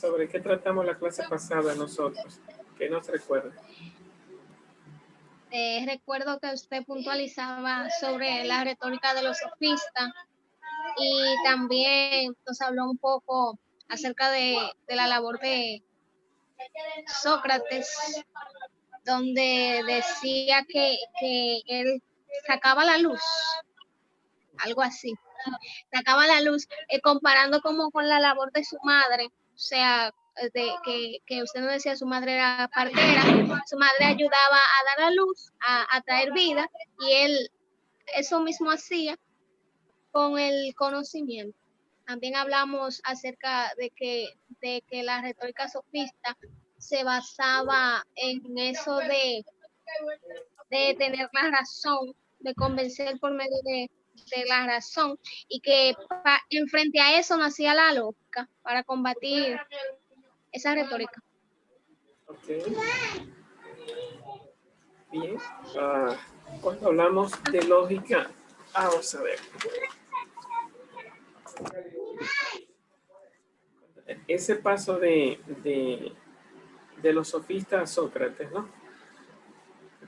¿Sobre qué tratamos la clase pasada nosotros? ¿Qué nos recuerda? Recuerdo que usted puntualizaba sobre la retórica de los sofistas y también nos habló un poco acerca de la labor de Sócrates, donde decía que él sacaba la luz, algo así, sacaba la luz, comparando como con la labor de su madre, o sea, que usted nos decía, su madre era partera, su madre ayudaba a dar a luz, a traer vida, y él eso mismo hacía con el conocimiento. También hablamos acerca de que la retórica sofista se basaba en eso de tener la razón, de convencer por medio de la razón, y que en frente a eso nacía la lógica para combatir esa retórica. Ok. Bien. Cuando hablamos de lógica, vamos a ver. Ese paso de los sofistas a Sócrates, ¿no?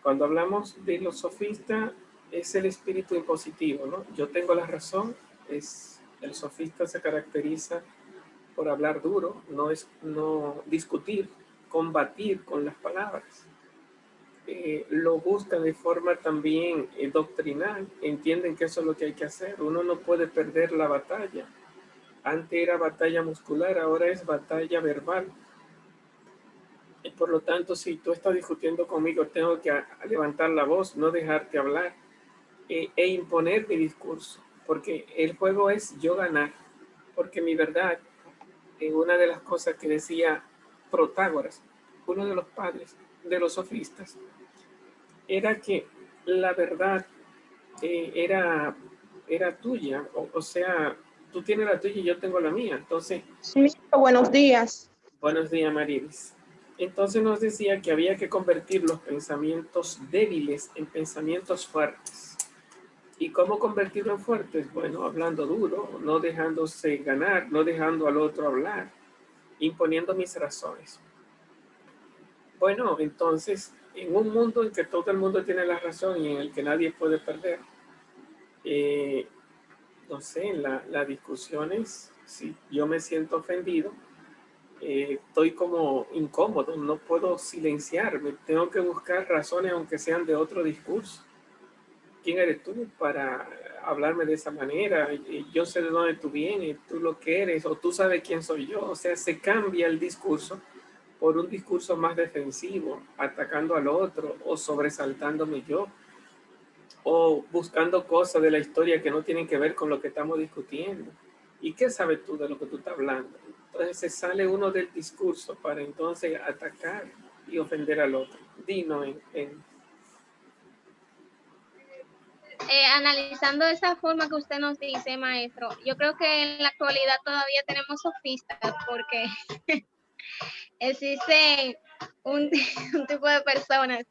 Cuando hablamos de los sofistas, es el espíritu impositivo, ¿no? Yo tengo la razón, el sofista se caracteriza por hablar duro, no discutir, combatir con las palabras. Lo buscan de forma también doctrinal, entienden que eso es lo que hay que hacer. Uno no puede perder la batalla. Antes era batalla muscular, ahora es batalla verbal. Y por lo tanto, si tú estás discutiendo conmigo, tengo que levantar la voz, no dejarte hablar e imponer mi discurso, porque el juego es yo ganar, porque mi verdad, una de las cosas que decía Protágoras, uno de los padres de los sofistas, era que la verdad era tuya, o sea, tú tienes la tuya y yo tengo la mía. Entonces, Sí, buenos días. buenos días, Marilis. Entonces nos decía que había que convertir los pensamientos débiles en pensamientos fuertes. ¿Y cómo convertirlo en fuertes? Bueno, hablando duro, no dejándose ganar, no dejando al otro hablar, imponiendo mis razones. Bueno, entonces, en un mundo en que todo el mundo tiene la razón y en el que nadie puede perder, no sé, las discusiones, si yo me siento ofendido, estoy como incómodo, no puedo silenciarme, tengo que buscar razones aunque sean de otro discurso. ¿Quién eres tú para hablarme de esa manera? Yo sé de dónde tú vienes, tú lo que eres, o tú sabes quién soy yo. O sea, se cambia el discurso por un discurso más defensivo, atacando al otro o sobresaltándome yo, o buscando cosas de la historia que no tienen que ver con lo que estamos discutiendo. ¿Y qué sabes tú de lo que tú estás hablando? Entonces se sale uno del discurso para entonces atacar y ofender al otro. Dino Analizando esa forma que usted nos dice, maestro, yo creo que en la actualidad todavía tenemos sofistas porque existe un, un tipo de personas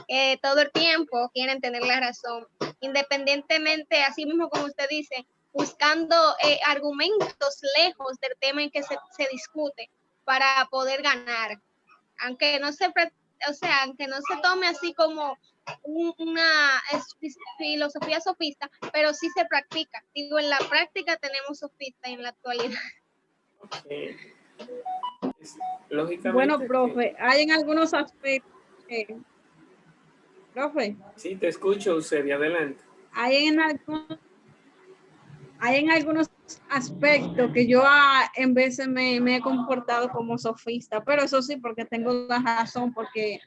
que todo el tiempo quieren tener la razón, independientemente, así mismo como usted dice, buscando argumentos lejos del tema en que se discute para poder ganar, aunque no se, o sea, aunque no se tome así como una filosofía sofista, pero sí se practica. Digo, en la práctica tenemos sofistas en la actualidad. Okay. Lógicamente. Bueno, profe, hay en algunos aspectos, profe. Sí, te escucho, Eusebia, adelante. Hay en algunos aspectos que yo en veces me he comportado como sofista, pero eso sí, porque tengo la razón, porque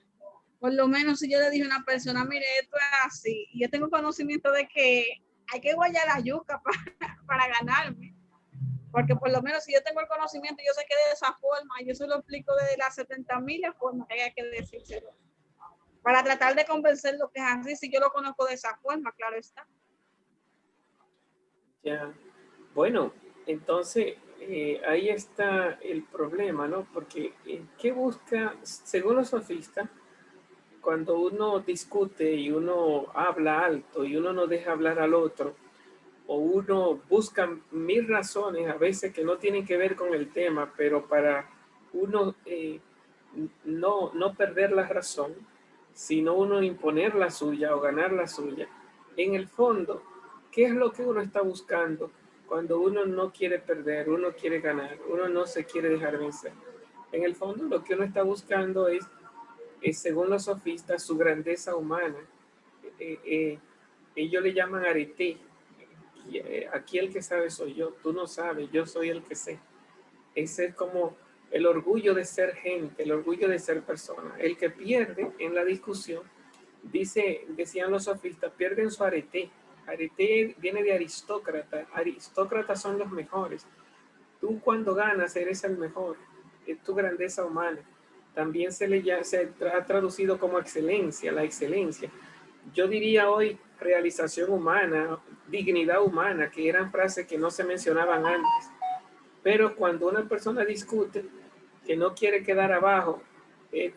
por lo menos si yo le dije a una persona, mire, esto es así, y yo tengo conocimiento de que hay que guayar la yuca para ganarme, porque por lo menos si yo tengo el conocimiento, yo sé que de esa forma, yo se lo explico de las 70,000 formas que hay que decírselo, para tratar de convencer lo que es así, si yo lo conozco de esa forma, claro está. Ya, bueno, entonces ahí está el problema, ¿no? Porque ¿qué busca, según los sofistas, cuando uno discute y uno habla alto y uno no deja hablar al otro, o uno busca mil razones a veces que no tienen que ver con el tema, pero para uno no perder la razón, sino uno imponer la suya o ganar la suya. En el fondo, ¿qué es lo que uno está buscando cuando uno no quiere perder, uno quiere ganar, uno no se quiere dejar vencer? En el fondo, lo que uno está buscando es según los sofistas, su grandeza humana. Ellos le llaman arete. Aquí el que sabe soy yo, tú no sabes, yo soy el que sé. Ese es como el orgullo de ser gente, el orgullo de ser persona. El que pierde en la discusión, decían los sofistas, pierden su arete. Arete viene de aristócrata. Aristócratas son los mejores. Tú cuando ganas eres el mejor. Es tu grandeza humana. También se ha traducido como excelencia, la excelencia. Yo diría hoy realización humana, dignidad humana, que eran frases que no se mencionaban antes. Pero cuando una persona discute, que no quiere quedar abajo,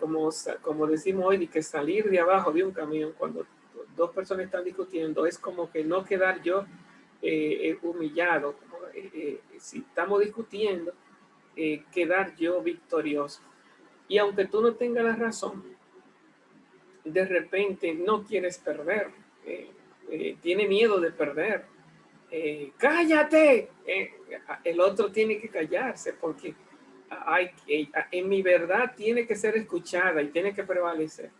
como decimos hoy, de que salir de abajo de un camión, cuando dos personas están discutiendo, es como que no quedar yo humillado. Si estamos discutiendo, quedar yo victorioso. Y aunque tú no tengas la razón, de repente no quieres perder, tiene miedo de perder. ¡Cállate! El otro tiene que callarse porque en mi verdad tiene que ser escuchada y tiene que prevalecer.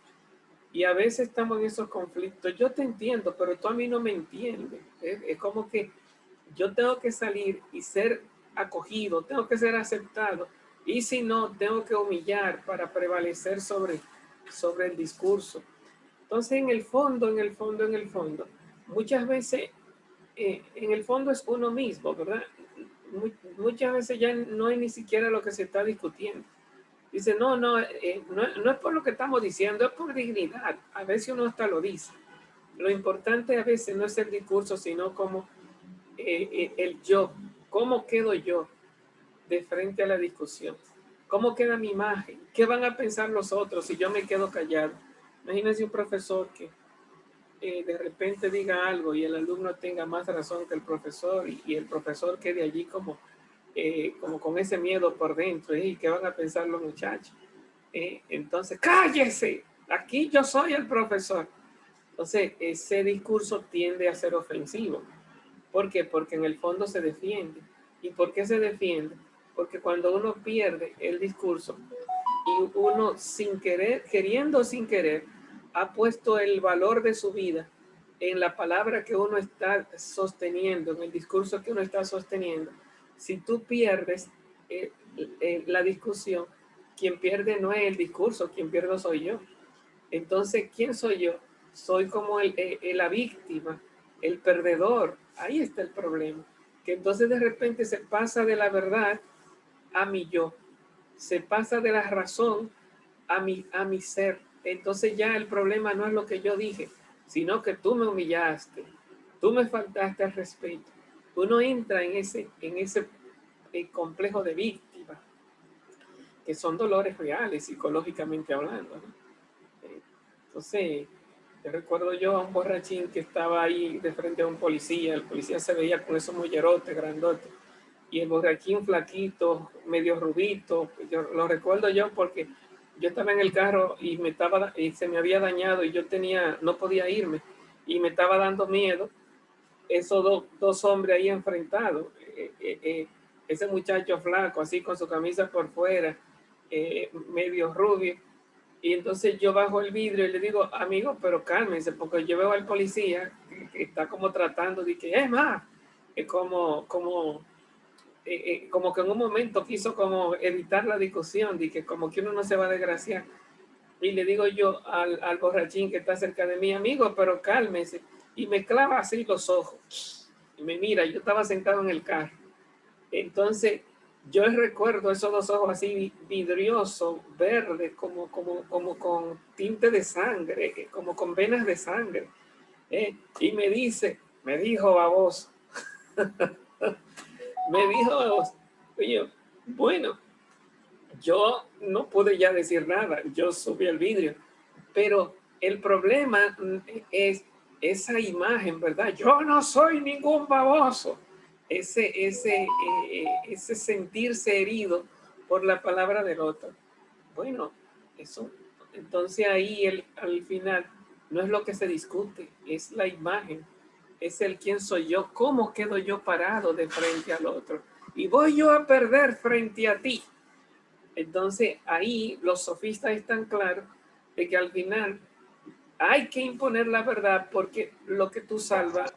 Y a veces estamos en esos conflictos. Yo te entiendo, pero tú a mí no me entiendes. Es como que yo tengo que salir y ser acogido, tengo que ser aceptado. Y si no, tengo que humillar para prevalecer sobre el discurso. Entonces, en el fondo, muchas veces, en el fondo es uno mismo, ¿verdad? Muchas veces ya no es ni siquiera lo que se está discutiendo. Dice, no es por lo que estamos diciendo, es por dignidad. A veces uno hasta lo dice. Lo importante a veces no es el discurso, sino como el yo. ¿Cómo quedo yo de frente a la discusión? ¿Cómo queda mi imagen? ¿Qué van a pensar los otros si yo me quedo callado? Imagínense un profesor que de repente diga algo y el alumno tenga más razón que el profesor y el profesor quede allí como con ese miedo por dentro. ¿Y qué van a pensar los muchachos? Entonces, ¡cállese! Aquí yo soy el profesor. Entonces, ese discurso tiende a ser ofensivo. ¿Por qué? Porque en el fondo se defiende. ¿Y por qué se defiende? Porque cuando uno pierde el discurso y uno sin querer, queriendo o sin querer, ha puesto el valor de su vida en la palabra que uno está sosteniendo, en el discurso que uno está sosteniendo. Si tú pierdes la discusión, quien pierde no es el discurso, quien pierde soy yo. Entonces, ¿quién soy yo? Soy como la víctima, el perdedor. Ahí está el problema. Que entonces de repente se pasa de la verdad a mi yo. Se pasa de la razón a mi ser. Entonces ya el problema no es lo que yo dije, sino que tú me humillaste, tú me faltaste al respeto. Uno entra en ese complejo de víctima, que son dolores reales, psicológicamente hablando, ¿no? Entonces, te recuerdo yo a un borrachín que estaba ahí de frente a un policía. El policía se veía con esos mollerotes grandotes. Y el borrachín flaquito, medio rubito. Yo lo recuerdo yo porque yo estaba en el carro y se me había dañado y no podía irme. Y me estaba dando miedo esos dos hombres ahí enfrentados. Ese muchacho flaco, así con su camisa por fuera, medio rubio. Y entonces yo bajo el vidrio y le digo, amigo, pero cálmense, porque yo veo al policía que está como tratando de que, es más, como que en un momento quiso como evitar la discusión, de que como que uno no se va a desgraciar. Y le digo yo al borrachín que está cerca de mí, amigo, pero cálmese. Y me clava así los ojos. Y me mira, yo estaba sentado en el carro. Entonces, yo recuerdo esos dos ojos así vidriosos, verdes, como con tinte de sangre, como con venas de sangre. Y me dijo baboso, me dijo, oye, bueno, yo no pude ya decir nada, yo subí el vidrio, pero el problema es esa imagen, ¿verdad? Yo no soy ningún baboso. Ese sentirse herido por la palabra del otro. Bueno, eso, entonces ahí al final no es lo que se discute, es la imagen, es el quién soy yo, cómo quedo yo parado de frente al otro. Y voy yo a perder frente a ti. Entonces ahí los sofistas están claros de que al final hay que imponer la verdad porque lo que tú salvas,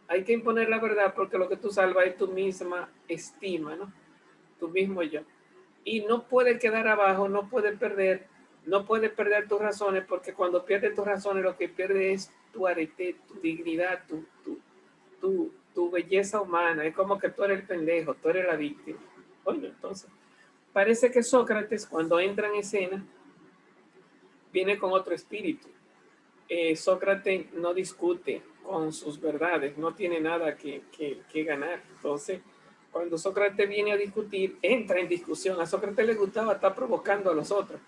hay que imponer la verdad porque lo que tú salvas es tu misma estima, ¿no? Tu mismo yo. Y no puede quedar abajo, no puede perder tus razones, porque cuando pierdes tus razones lo que pierdes es tu arete, tu dignidad, tu belleza humana. Es como que tú eres el pendejo, tú eres la víctima. Bueno, entonces, parece que Sócrates cuando entra en escena viene con otro espíritu. Sócrates no discute con sus verdades, no tiene nada que ganar. Entonces, cuando Sócrates viene a discutir, entra en discusión. A Sócrates le gustaba estar provocando a los otros,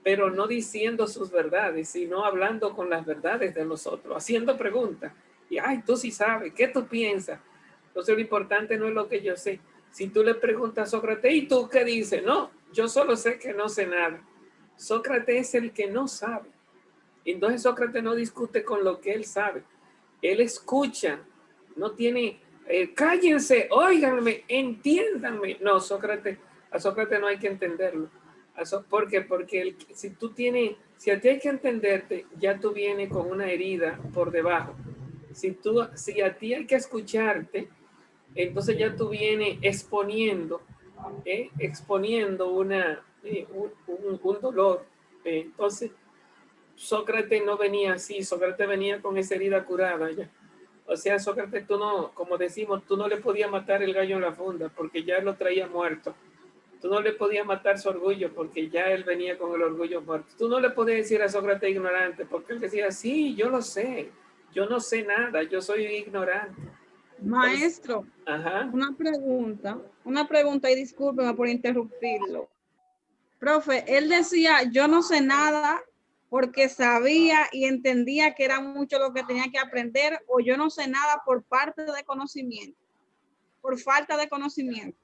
pero no diciendo sus verdades, sino hablando con las verdades de los otros, haciendo preguntas. Y, ay, tú sí sabes, ¿qué tú piensas? Entonces, lo importante no es lo que yo sé. Si tú le preguntas a Sócrates, ¿y tú qué dices? No, yo solo sé que no sé nada. Sócrates es el que no sabe. Entonces Sócrates no discute con lo que él sabe. Él escucha, no tiene, cállense, óiganme, entiéndanme. No, Sócrates, a Sócrates no hay que entenderlo. ¿Por qué? Porque si a ti hay que entenderte, ya tú vienes con una herida por debajo. Si a ti hay que escucharte, entonces ya tú vienes exponiendo un dolor. Entonces, Sócrates no venía así, Sócrates venía con esa herida curada ya. O sea, Sócrates, tú no, como decimos, tú no le podías matar el gallo en la funda porque ya lo traía muerto. Tú no le podías matar su orgullo porque ya él venía con el orgullo muerto. Tú no le podías decir a Sócrates ignorante porque él decía, sí, yo lo sé, yo no sé nada, yo soy ignorante. Maestro, Ajá. una pregunta y discúlpeme por interrumpirlo. Profe, él decía, yo no sé nada porque sabía y entendía que era mucho lo que tenía que aprender, o yo no sé nada por parte de conocimiento, por falta de conocimiento.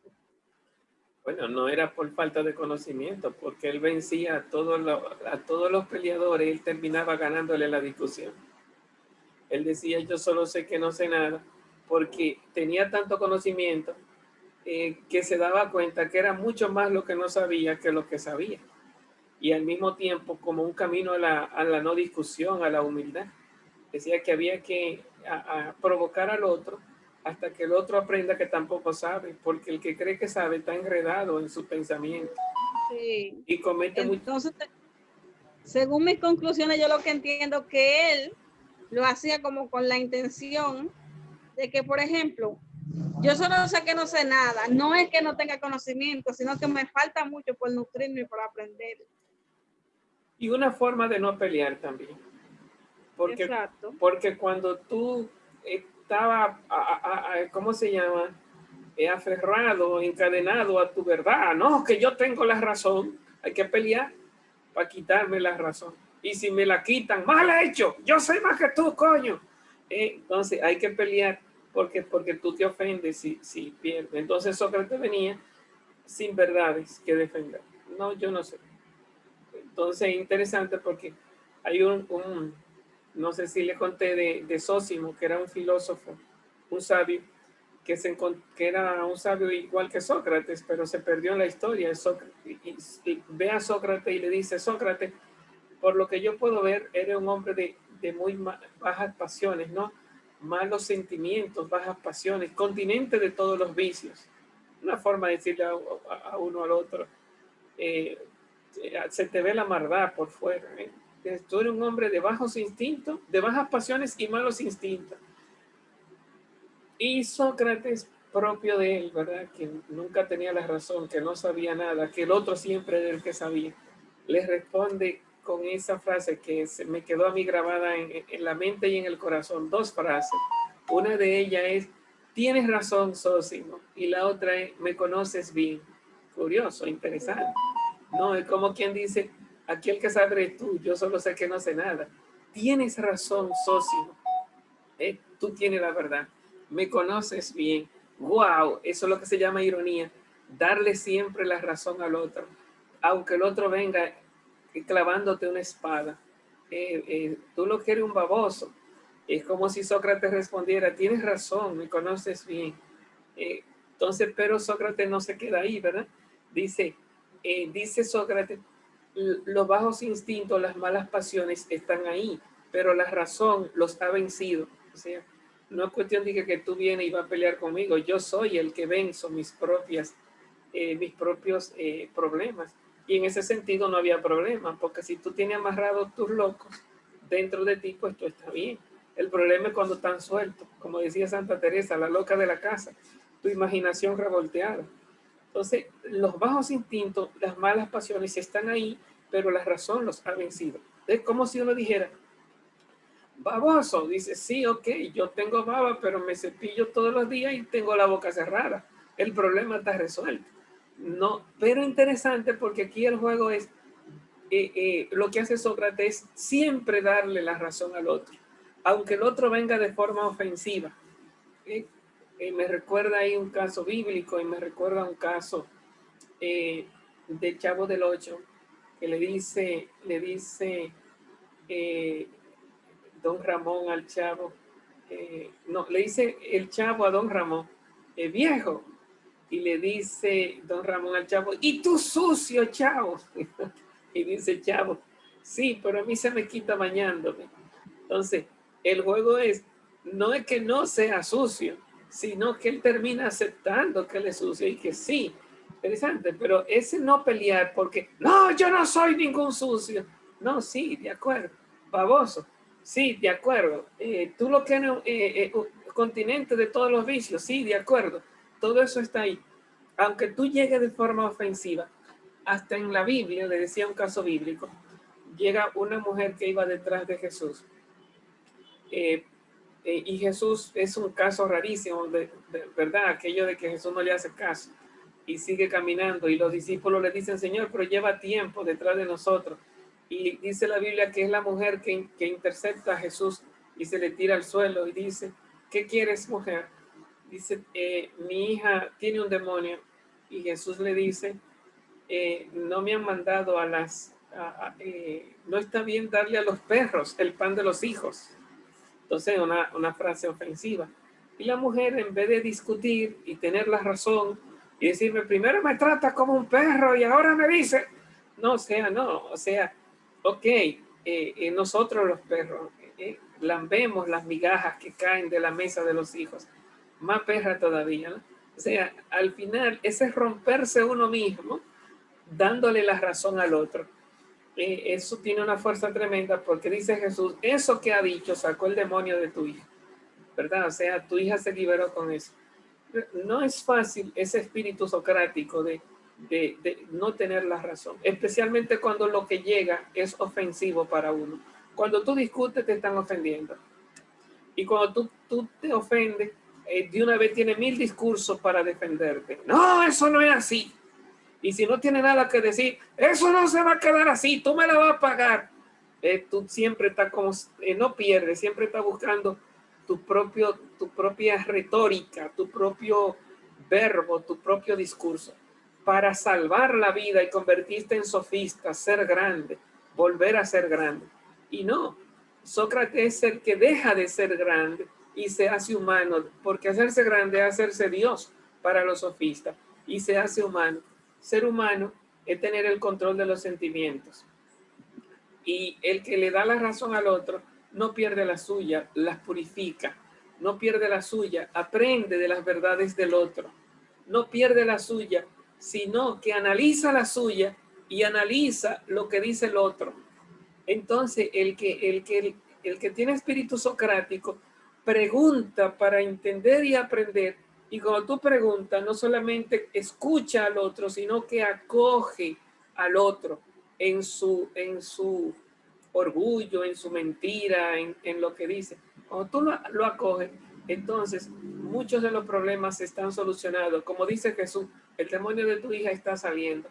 Bueno, no era por falta de conocimiento, porque él vencía a todos los peleadores, él terminaba ganándole la discusión. Él decía, yo solo sé que no sé nada, porque tenía tanto conocimiento que se daba cuenta que era mucho más lo que no sabía que lo que sabía. Y al mismo tiempo, como un camino a la no discusión, a la humildad. Decía que había que provocar al otro hasta que el otro aprenda que tampoco sabe, porque el que cree que sabe está enredado en su pensamiento. Sí. Y comete Entonces, según mis conclusiones, yo lo que entiendo que él lo hacía como con la intención de que, por ejemplo, yo solo sé que no sé nada, no es que no tenga conocimiento, sino que me falta mucho por nutrirme y por aprender. Y una forma de no pelear también. Exacto. Porque cuando tú estabas, ¿cómo se llama? Aferrado, encadenado a tu verdad, no, que yo tengo la razón, hay que pelear para quitarme la razón. Y si me la quitan, mal hecho, yo soy más que tú, coño. Entonces hay que pelear porque tú te ofendes si pierdes. Entonces Sócrates venía sin verdades que defender. No, yo no sé. Entonces interesante porque hay no sé si le conté de Sósimo, que era un filósofo, un sabio, que era un sabio igual que Sócrates, pero se perdió en la historia. Y ve a Sócrates y le dice, Sócrates, por lo que yo puedo ver, eres un hombre de muy bajas pasiones, ¿no? Malos sentimientos, bajas pasiones, continente de todos los vicios. Una forma de decirle a uno al otro, se te ve la maldad por fuera. Tú eres un hombre de bajos instintos, de bajas pasiones y malos instintos. Y Sócrates, propio de él, ¿verdad? Que nunca tenía la razón, que no sabía nada, que el otro siempre era el que sabía, le responde con esa frase que se me quedó a mí grabada en la mente y en el corazón. Dos frases. Una de ellas es, tienes razón, Sósimo. Y la otra es, me conoces bien. Curioso, interesante. No, es como quien dice, aquí el que sabe eres tú, yo solo sé que no sé nada. Tienes razón, Sósimo. Tú tienes la verdad. Me conoces bien. Wow, eso es lo que se llama ironía. darle siempre la razón al otro, aunque el otro venga clavándote una espada. Tú lo quieres un baboso. Es como si Sócrates respondiera, tienes razón, me conoces bien. Entonces, pero Sócrates no se queda ahí, ¿verdad? Dice Sócrates, los bajos instintos, las malas pasiones están ahí, pero la razón los ha vencido. O sea, no es cuestión de que tú vienes y vas a pelear conmigo. Yo soy el que venzo mis propios problemas. Y en ese sentido no había problema, porque si tú tienes amarrados tus locos dentro de ti, pues tú estás bien. El problema es cuando están sueltos, como decía Santa Teresa, la loca de la casa, tu imaginación revolteada. Entonces, los bajos instintos, las malas pasiones están ahí, pero la razón los ha vencido. Es como si uno dijera, baboso, dice, sí, ok, yo tengo baba, pero me cepillo todos los días y tengo la boca cerrada. El problema está resuelto. No, pero interesante porque aquí el juego es, lo que hace Sócrates es siempre darle la razón al otro, aunque el otro venga de forma ofensiva. Me recuerda ahí un caso bíblico y me recuerda un caso del Chavo del Ocho, que le dice don Ramón al Chavo, no, le dice el Chavo a don Ramón, viejo, y le dice don Ramón al Chavo, y tú sucio, Chavo. Y dice Chavo, sí, pero a mí se me quita bañándome. Entonces, el juego es, no es que no sea sucio, sino que él termina aceptando que él es sucio y que sí, interesante, pero ese no pelear porque, no, yo no soy ningún sucio. No, sí, de acuerdo, baboso, sí, de acuerdo. Tú lo que no, continente de todos los vicios, sí, de acuerdo. Todo eso está ahí. Aunque tú llegues de forma ofensiva, hasta en la Biblia, le decía un caso bíblico, llega una mujer que iba detrás de Jesús. Y Jesús es un caso rarísimo, de verdad, aquello de que Jesús no le hace caso y sigue caminando y los discípulos le dicen, Señor, pero lleva tiempo detrás de nosotros. Y dice la Biblia que es la mujer que intercepta a Jesús y se le tira al suelo y dice, ¿qué quieres, mujer? Dice, mi hija tiene un demonio. Y Jesús le dice, no me han mandado no está bien darle a los perros el pan de los hijos. Entonces, una frase ofensiva. Y la mujer, en vez de discutir y tener la razón y decirme, primero me trata como un perro y ahora me dice, no, o sea, ok, nosotros los perros lambemos las migajas que caen de la mesa de los hijos, más perra todavía, ¿no? O sea, al final, ese es romperse uno mismo, dándole la razón al otro. Eso tiene una fuerza tremenda porque dice Jesús, eso que ha dicho sacó el demonio de tu hija, ¿verdad? O sea, tu hija se liberó con eso. No es fácil ese espíritu socrático de no tener la razón, especialmente cuando lo que llega es ofensivo para uno. Cuando tú discutes te están ofendiendo. Y cuando tú te ofendes, de una vez tiene 1000 discursos para defenderte. No, eso no es así. Y si no tiene nada que decir, eso no se va a quedar así, tú me la vas a pagar. Tú siempre estás como, no pierdes, siempre estás buscando tu propia retórica, tu propio verbo, tu propio discurso, para salvar la vida y convertirte en sofista, ser grande, volver a ser grande. Y no, Sócrates es el que deja de ser grande y se hace humano, porque hacerse grande es hacerse Dios para los sofistas, y se hace humano. Ser humano es tener el control de los sentimientos. Y el que le da la razón al otro no pierde la suya, las purifica. No pierde la suya, aprende de las verdades del otro. No pierde la suya, sino que analiza la suya y analiza lo que dice el otro. Entonces, el que tiene espíritu socrático pregunta para entender y aprender. Y cuando tú preguntas, no solamente escucha al otro, sino que acoge al otro en su orgullo, en su mentira, en lo que dice. Cuando tú lo acoges, entonces muchos de los problemas están solucionados. Como dice Jesús, el demonio de tu hija está saliendo.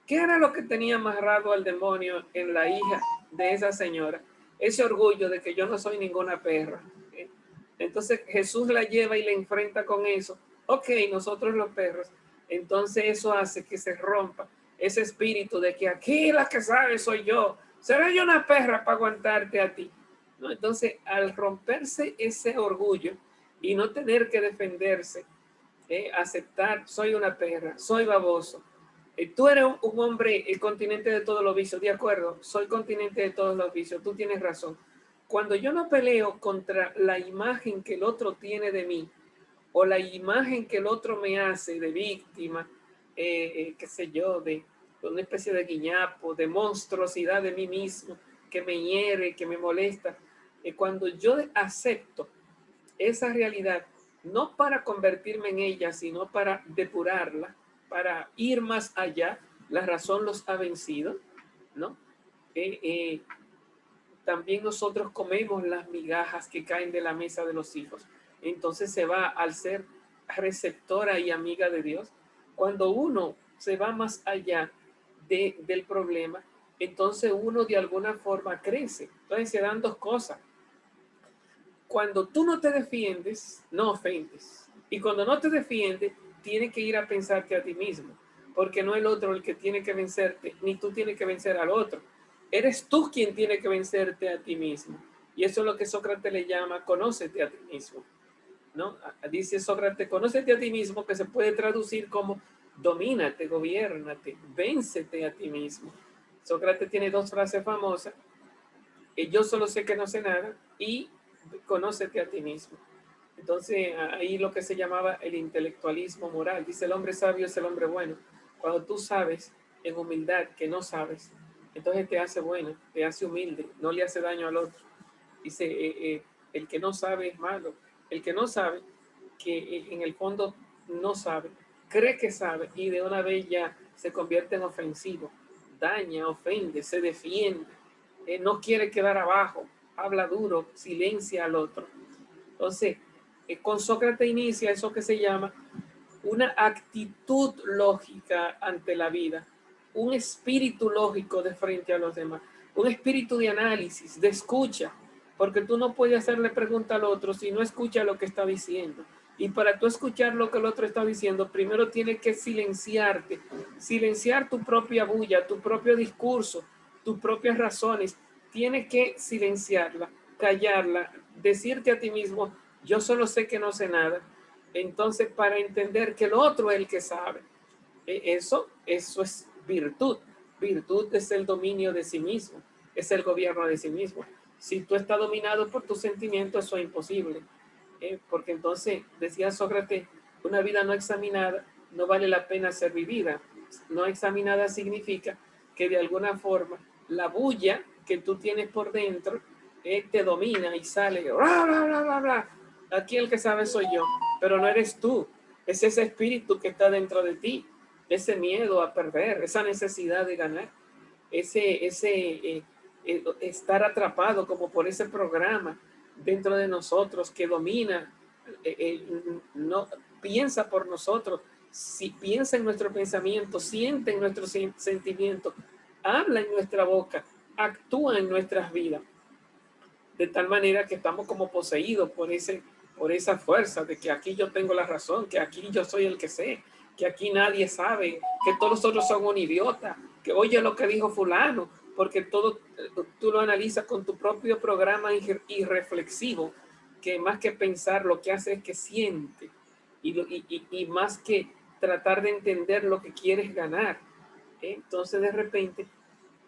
¿Qué era lo que tenía amarrado al demonio en la hija de esa señora? Ese orgullo de que yo no soy ninguna perra. Entonces Jesús la lleva y la enfrenta con eso. Ok, nosotros los perros Entonces eso hace que se rompa ese espíritu de que aquí la que sabe soy yo. Seré yo una perra para aguantarte a ti, ¿no? Entonces, al romperse ese orgullo y no tener que defenderse, aceptar, soy una perra, soy baboso. Tú eres un hombre, el continente de todos los vicios, de acuerdo, soy continente de todos los vicios, tú tienes razón. Cuando yo no peleo contra la imagen que el otro tiene de mí, o la imagen que el otro me hace de víctima, qué sé yo, de una especie de guiñapo, de monstruosidad de mí mismo, que me hiere, que me molesta, cuando yo acepto esa realidad, no para convertirme en ella, sino para depurarla, para ir más allá, la razón los ha vencido, ¿no? También nosotros comemos las migajas que caen de la mesa de los hijos. Entonces se va al ser receptora y amiga de Dios. Cuando uno se va más allá del problema, entonces uno de alguna forma crece. Entonces se dan dos cosas. Cuando tú no te defiendes, no ofendes. Y cuando no te defiendes, tienes que ir a pensarte a ti mismo, porque no el otro el que tiene que vencerte, ni tú tienes que vencer al otro. Eres tú quien tiene que vencerte a ti mismo. Y eso es lo que Sócrates le llama conócete a ti mismo, ¿no? Dice Sócrates, conócete a ti mismo, que se puede traducir como domínate, gobiérnate, véncete a ti mismo. Sócrates tiene dos frases famosas: yo solo sé que no sé nada y conócete a ti mismo. Entonces ahí lo que se llamaba el intelectualismo moral. Dice, el hombre sabio es el hombre bueno. Cuando tú sabes en humildad que no sabes, entonces te hace bueno, te hace humilde, no le hace daño al otro. Dice, el que no sabe es malo. El que no sabe, que en el fondo no sabe, cree que sabe y de una vez ya se convierte en ofensivo, daña, ofende, se defiende, no quiere quedar abajo, habla duro, silencia al otro. Entonces, con Sócrates inicia eso que se llama una actitud lógica ante la vida, un espíritu lógico de frente a los demás, un espíritu de análisis, de escucha, porque tú no puedes hacerle pregunta al otro si no escucha lo que está diciendo. Y para tú escuchar lo que el otro está diciendo, primero tienes que silenciarte, silenciar tu propia bulla, tu propio discurso, tus propias razones. Tienes que silenciarla, callarla, decirte a ti mismo, yo solo sé que no sé nada. Entonces, para entender que el otro es el que sabe, eso es virtud. Virtud es el dominio de sí mismo, es el gobierno de sí mismo. Si tú estás dominado por tus sentimientos, eso es imposible. Porque entonces, decía Sócrates, una vida no examinada no vale la pena ser vivida. No examinada significa que de alguna forma la bulla que tú tienes por dentro te domina y sale, bla, bla, bla, bla, bla. Aquí el que sabe soy yo, pero no eres tú. Es ese espíritu que está dentro de ti, ese miedo a perder, esa necesidad de ganar, ese estar atrapado como por ese programa dentro de nosotros que domina, no piensa por nosotros, si piensa en nuestro pensamiento, siente en nuestros sentimientos, habla en nuestra boca, actúa en nuestras vidas, de tal manera que estamos como poseídos por esa fuerza de que aquí yo tengo la razón, que aquí yo soy el que sé, que aquí nadie sabe, que todos los otros son un idiota, que oye lo que dijo fulano, porque todo tú lo analizas con tu propio programa irreflexivo, que más que pensar lo que hace es que siente, y más que tratar de entender lo que quieres ganar. Entonces de repente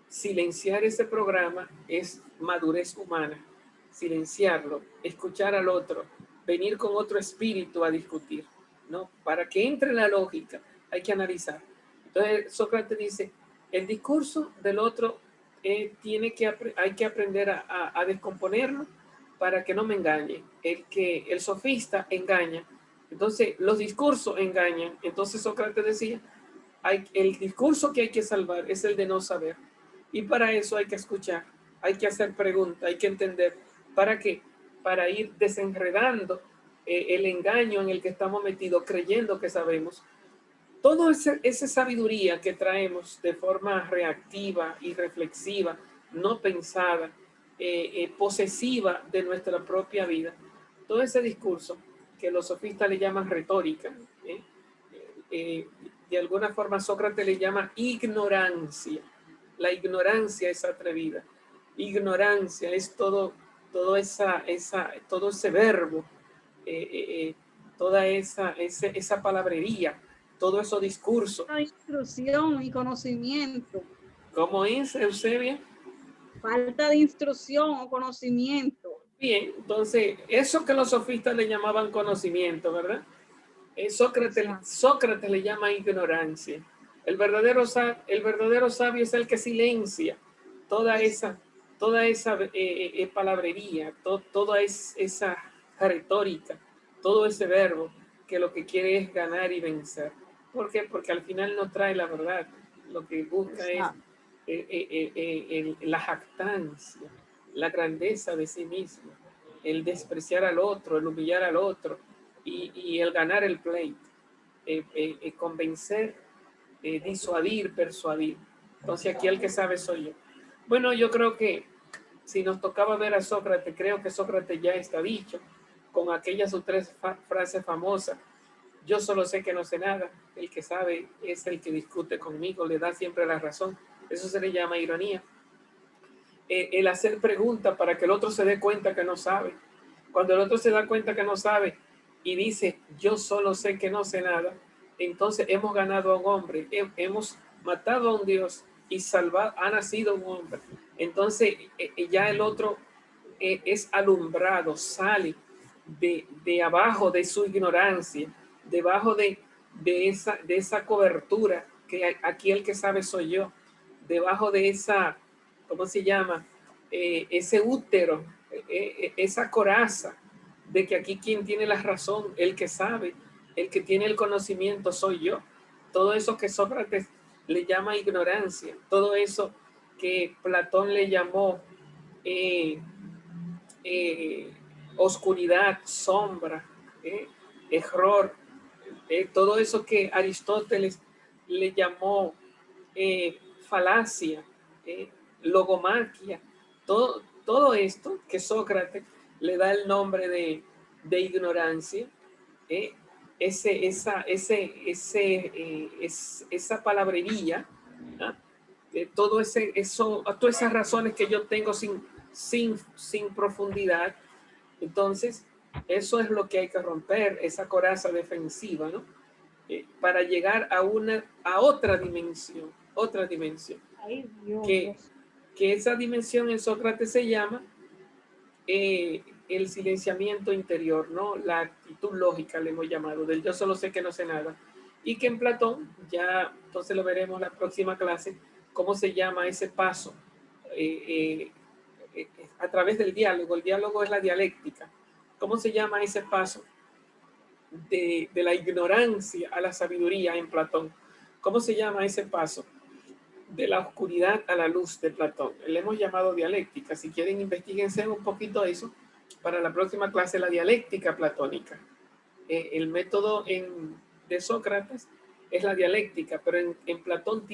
silenciar ese programa es madurez humana. Silenciarlo, escuchar al otro, venir con otro espíritu a discutir, ¿no? Para que entre la lógica hay que analizar. Entonces Sócrates dice, el discurso del otro hay que aprender a descomponerlo para que no me engañe. El sofista engaña. Entonces los discursos engañan. Entonces Sócrates decía, el discurso que hay que salvar es el de no saber. Y para eso hay que escuchar, hay que hacer preguntas, hay que entender. ¿Para qué? Para ir desenredando el engaño en el que estamos metidos, creyendo que sabemos. Toda esa sabiduría que traemos de forma reactiva y reflexiva, no pensada, posesiva de nuestra propia vida, todo ese discurso que los sofistas le llaman retórica, de alguna forma Sócrates le llama ignorancia. La ignorancia es atrevida. Ignorancia es todo ese verbo, toda esa palabrería, todo eso discurso. Instrucción y conocimiento. ¿Cómo es, Eusebia? Falta de instrucción o conocimiento. Bien, entonces, eso que los sofistas le llamaban conocimiento, ¿verdad? Sócrates le llama ignorancia. El verdadero sabio es el que silencia toda esa palabrería, toda esa retórica, todo ese verbo que lo que quiere es ganar y vencer. ¿Por qué? Porque al final no trae la verdad. Lo que busca es la jactancia, la grandeza de sí mismo, el despreciar al otro, el humillar al otro y el ganar el pleito, convencer, disuadir, persuadir. Entonces aquí el que sabe soy yo. Bueno, yo creo que si nos tocaba ver a Sócrates, creo que Sócrates ya está dicho con aquellas sus 3 frases famosas. Yo solo sé que no sé nada. El que sabe es el que discute conmigo, le da siempre la razón. Eso se le llama ironía. El hacer preguntas para que el otro se dé cuenta que no sabe. Cuando el otro se da cuenta que no sabe y dice, yo solo sé que no sé nada, entonces hemos ganado a un hombre, hemos matado a un Dios y ha nacido un hombre. Entonces ya el otro es alumbrado, sale de abajo de su ignorancia, debajo de esa cobertura, que aquí el que sabe soy yo, debajo de esa, ¿cómo se llama? Ese útero, esa coraza, de que aquí quien tiene la razón, el que sabe, el que tiene el conocimiento soy yo. Todo eso que Sócrates le llama ignorancia, todo eso que Platón le llamó oscuridad, sombra, error, todo eso que Aristóteles le llamó falacia, logomaquia, todo esto que Sócrates le da el nombre de ignorancia, esa palabrería, todas esas razones que yo tengo sin profundidad. Entonces, eso es lo que hay que romper, esa coraza defensiva, ¿no? Para llegar a otra dimensión. Ay, Dios. Que esa dimensión en Sócrates se llama el silenciamiento interior, ¿no? La actitud lógica le hemos llamado, del yo solo sé que no sé nada. Y que en Platón, ya entonces lo veremos la próxima clase, cómo se llama ese paso a través del diálogo. El diálogo es la dialéctica. ¿Cómo se llama ese paso de la ignorancia a la sabiduría en Platón? ¿Cómo se llama ese paso de la oscuridad a la luz de Platón? Le hemos llamado dialéctica. Si quieren, investiguense un poquito eso para la próxima clase, la dialéctica platónica. El método de Sócrates es la dialéctica, pero en Platón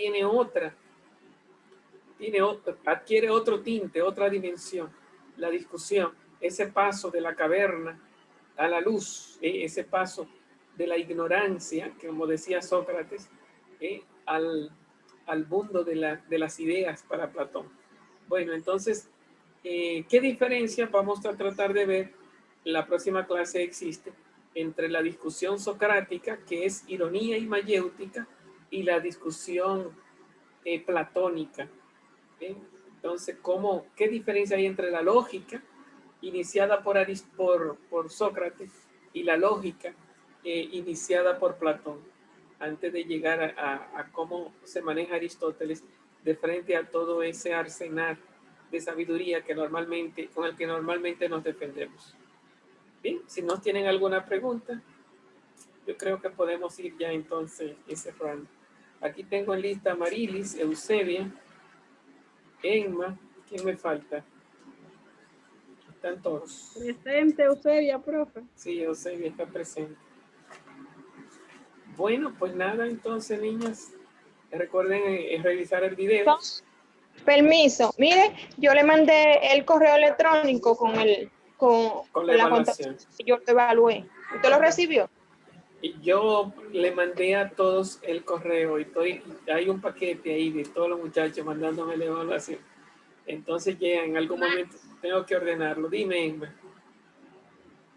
adquiere otro tinte, otra dimensión, la discusión, ese paso de la caverna a la luz, ese paso de la ignorancia, que como decía Sócrates, al mundo de las ideas para Platón. Bueno, entonces, ¿qué diferencia vamos a tratar de ver? La próxima clase existe entre la discusión socrática, que es ironía y mayéutica, y la discusión platónica. Entonces, ¿qué diferencia hay entre la lógica iniciada por Sócrates y la lógica iniciada por Platón, antes de llegar a cómo se maneja Aristóteles de frente a todo ese arsenal de sabiduría con el que normalmente nos defendemos? Bien, si no tienen alguna pregunta, yo creo que podemos ir ya entonces cerrando. Aquí tengo en lista a Marilis, Eusebia, Emma. ¿Quién me falta? Están todos. Presente, Eusebia, profe. Sí, Eusebia está presente. Bueno, pues nada, entonces, niñas, recuerden revisar el video. Permiso, mire, yo le mandé el correo electrónico con la evaluación. cuenta que yo lo evalué. ¿Usted lo recibió? Y yo le mandé a todos el correo y hay un paquete ahí de todos los muchachos mandándome la evaluación. Entonces ya en algún momento tengo que ordenarlo. Dime, Emma.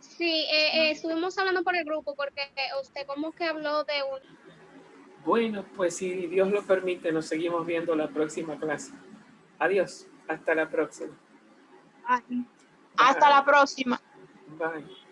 Sí, estuvimos hablando por el grupo porque usted como que habló de un... Bueno, pues si Dios lo permite, nos seguimos viendo la próxima clase. Adiós. Hasta la próxima. Hasta la próxima. Bye.